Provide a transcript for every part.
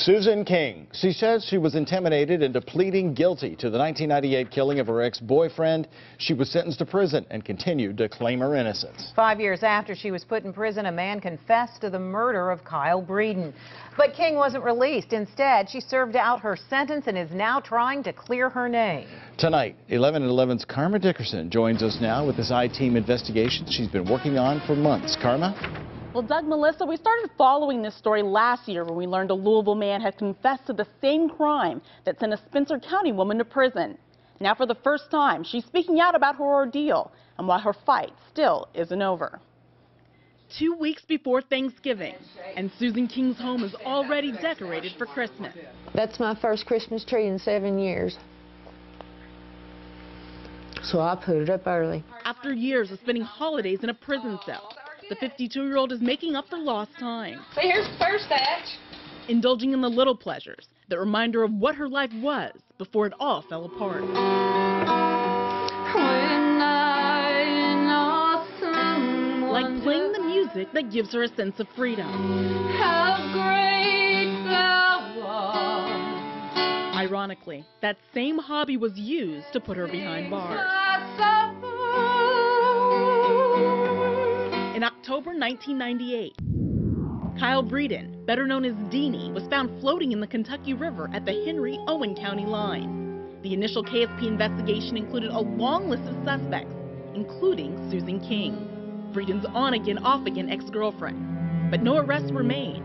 Susan King. She says she was intimidated into pleading guilty to the 1998 killing of her ex-boyfriend. She was sentenced to prison and continued to claim her innocence. 5 years after she was put in prison, a man confessed to the murder of Kyle Breeden. But King wasn't released. Instead, she served out her sentence and is now trying to clear her name. Tonight, 11 at 11's Karma Dickerson joins us now with this I-Team investigation she's been working on for months. Karma? Well, Doug, Melissa, we started following this story last year when we learned a Louisville man had confessed to the same crime that sent a Spencer County woman to prison. Now, for the first time, she's speaking out about her ordeal and why her fight still isn't over. 2 weeks before Thanksgiving, and Susan King's home is already decorated for Christmas. That's my first Christmas tree in 7 years. So I put it up early. After years of spending holidays in a prison cell, the 52-year-old is making up for lost time. So here's the first batch. Indulging in the little pleasures that remind her of what her life was before it all fell apart. Like playing the music that gives her a sense of freedom. How great thou art. Ironically, that same hobby was used to put her behind bars. In October 1998, Kyle Breeden, better known as Deanie, was found floating in the Kentucky River at the Henry-Owen County line. The initial KSP investigation included a long list of suspects, including Susan King, Breeden's on-again, off-again ex-girlfriend. But no arrests were made.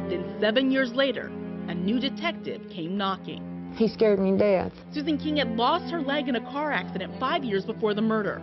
Then 7 years later, a new detective came knocking. He scared me to death. Susan King had lost her leg in a car accident 5 years before the murder.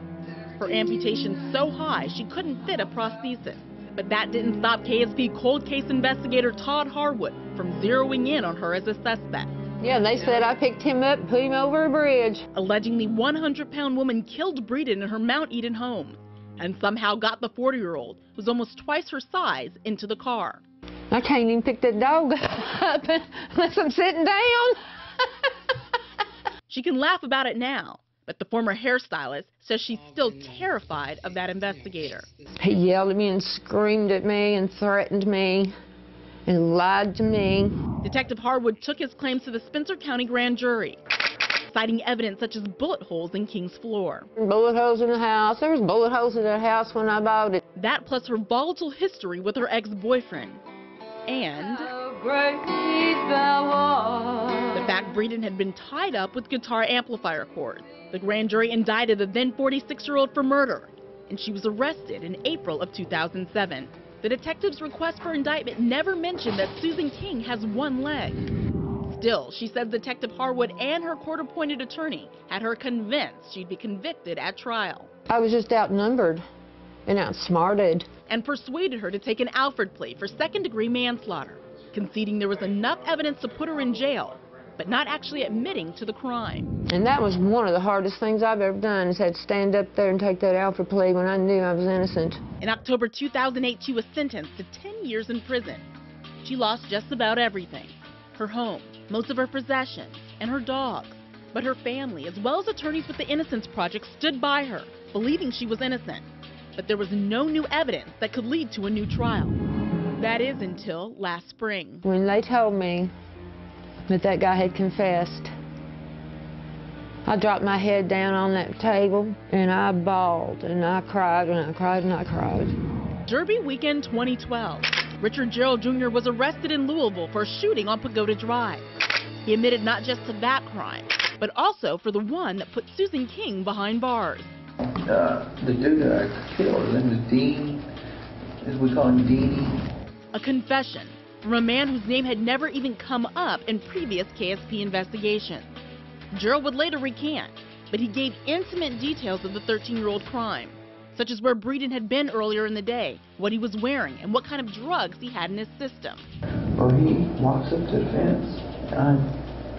Her amputation so high she couldn't fit a prosthesis. But that didn't stop KSP cold case investigator Todd Harwood from zeroing in on her as a suspect. Yeah, they said I picked him up and put him over a bridge. Alleging the 100-pound woman killed Breeden in her Mount Eden home and somehow got the 40-year-old, who's almost twice her size, into the car. I can't even pick that dog up unless I'm sitting down. She can laugh about it now, but the former hairstylist says she's still terrified of that investigator. He yelled at me and screamed at me and threatened me and lied to me. Detective Harwood took his claims to the Spencer County grand jury, citing evidence such as bullet holes in King's floor. Bullet holes in the house. There was bullet holes in the house when I bought it. That plus her volatile history with her ex-boyfriend. And the fact Breeden had been tied up with guitar amplifier cords. The grand jury indicted the then 46-year-old for murder, and she was arrested in April of 2007. The detective's request for indictment never mentioned that Susan King has one leg. Still, she says Detective Harwood and her court-appointed attorney had her convinced she'd be convicted at trial. I was just outnumbered and outsmarted. And persuaded her to take an Alford plea for second-degree manslaughter, conceding there was enough evidence to put her in jail, but not actually admitting to the crime. And that was one of the hardest things I've ever done, is had to stand up there and take that Alford plea when I knew I was innocent. In October 2008, she was sentenced to 10 years in prison. She lost just about everything: her home, most of her possessions, and her dogs. But her family, as well as attorneys with the Innocence Project, stood by her, believing she was innocent. But there was no new evidence that could lead to a new trial. That is until last spring. When they told me that that guy had confessed, I dropped my head down on that table and I bawled and I cried and I cried and I cried. Derby weekend 2012. Richard Gerald Jr. was arrested in Louisville for a shooting on Pagoda Drive. He admitted not just to that crime, but also for the one that put Susan King behind bars. The dude that I killed, his name is Dean, as we call him Deanie. A confession from a man whose name had never even come up in previous KSP investigations. Gerald would later recant, but he gave intimate details of the 13-year-old crime, such as where Breeden had been earlier in the day, what he was wearing, and what kind of drugs he had in his system. Well, he walks up to the fence, and I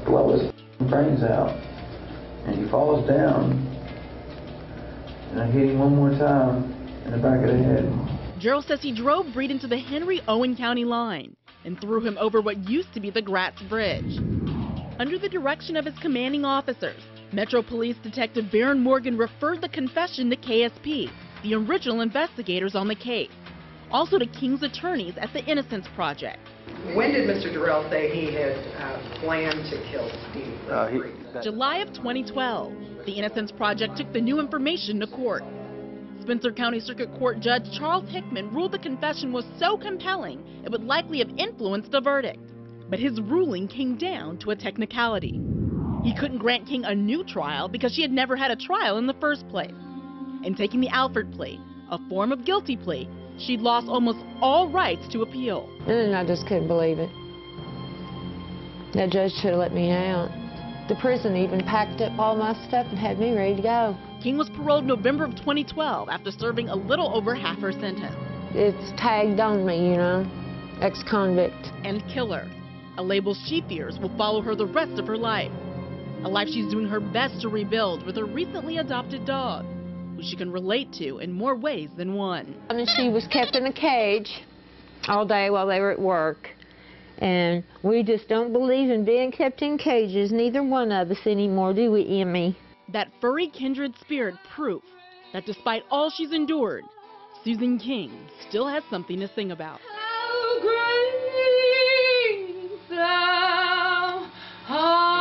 blow his brains out, and he falls down. And I hit him one more time in the back of the head. Gerald says he drove Breeden to the Henry-Owen County line and threw him over what used to be the Gratz Bridge. Under the direction of his commanding officers, Metro Police Detective Baron Morgan referred the confession to KSP, the original investigators on the case. also to King's attorneys at the Innocence Project. When did Mr. Durrell say he had planned to kill Steve? July of 2012. The Innocence Project took the new information to court. Spencer County Circuit Court Judge Charles Hickman ruled the confession was so compelling it would likely have influenced the verdict. But his ruling came down to a technicality. He couldn't grant King a new trial because she had never had a trial in the first place. In taking the Alford plea, a form of guilty plea, she'd lost almost all rights to appeal. And I just couldn't believe it. That judge should have let me out. The prison even packed up all my stuff and had me ready to go. King was paroled November of 2012 after serving a little over half her sentence. It's tagged on me, you know, ex-convict. And killer, a label she fears will follow her the rest of her life. A life she's doing her best to rebuild with her recently adopted dog, who she can relate to in more ways than one. I mean, she was kept in a cage all day while they were at work. And we just don't believe in being kept in cages, neither one of us anymore, do we, Emmy? That furry kindred spirit proof that despite all she's endured, Susan King still has something to sing about. How great thou art.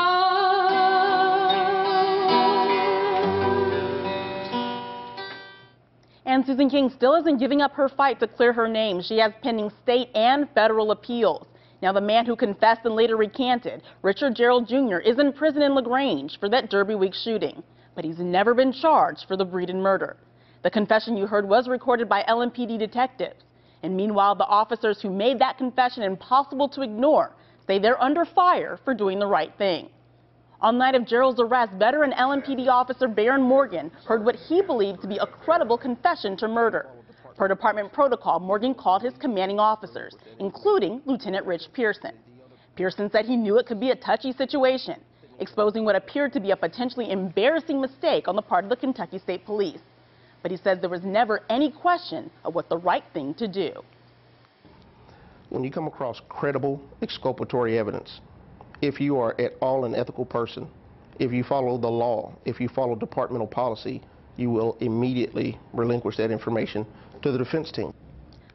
And Susan King still isn't giving up her fight to clear her name. She has pending state and federal appeals. Now, the man who confessed and later recanted, Richard Gerald Jr., is in prison in LaGrange for that Derby Week shooting, but he's never been charged for the Breeden murder. The confession you heard was recorded by LMPD detectives. And meanwhile, the officers who made that confession impossible to ignore say they're under fire for doing the right thing. On night of Gerald's arrest, veteran LMPD officer Baron Morgan heard what he believed to be a credible confession to murder. Per department protocol, Morgan called his commanding officers, including Lieutenant Rich Pearson. Pearson said he knew it could be a touchy situation, exposing what appeared to be a potentially embarrassing mistake on the part of the Kentucky State Police. But he says there was never any question of what the right thing to do. When you come across credible exculpatory evidence, if you are at all an ethical person, if you follow the law, if you follow departmental policy, you will immediately relinquish that information to the defense team.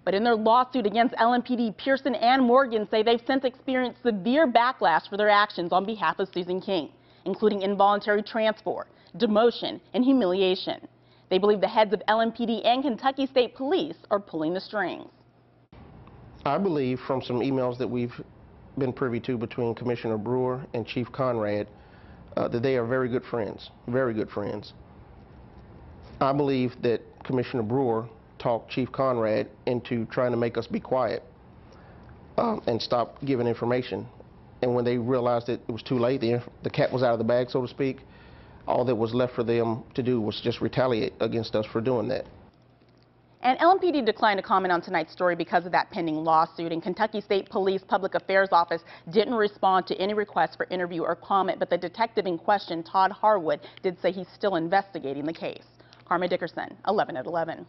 But in their lawsuit against LMPD, Pearson and Morgan say they've since experienced severe backlash for their actions on behalf of Susan King, including involuntary transfer, demotion, and humiliation. They believe the heads of LMPD and Kentucky State Police are pulling the strings. I believe from some emails that we've been privy to between Commissioner Brewer and Chief Conrad that they are very good friends, very good friends. I believe that Commissioner Brewer talked Chief Conrad into trying to make us be quiet and stop giving information. And when they realized that it was too late, the cat was out of the bag, so to speak, all that was left for them to do was just retaliate against us for doing that. And LMPD declined to comment on tonight's story because of that pending lawsuit. And Kentucky State Police Public Affairs Office didn't respond to any request for interview or comment, but the detective in question, Todd Harwood, did say he's still investigating the case. Karma Dickerson, 11 at 11.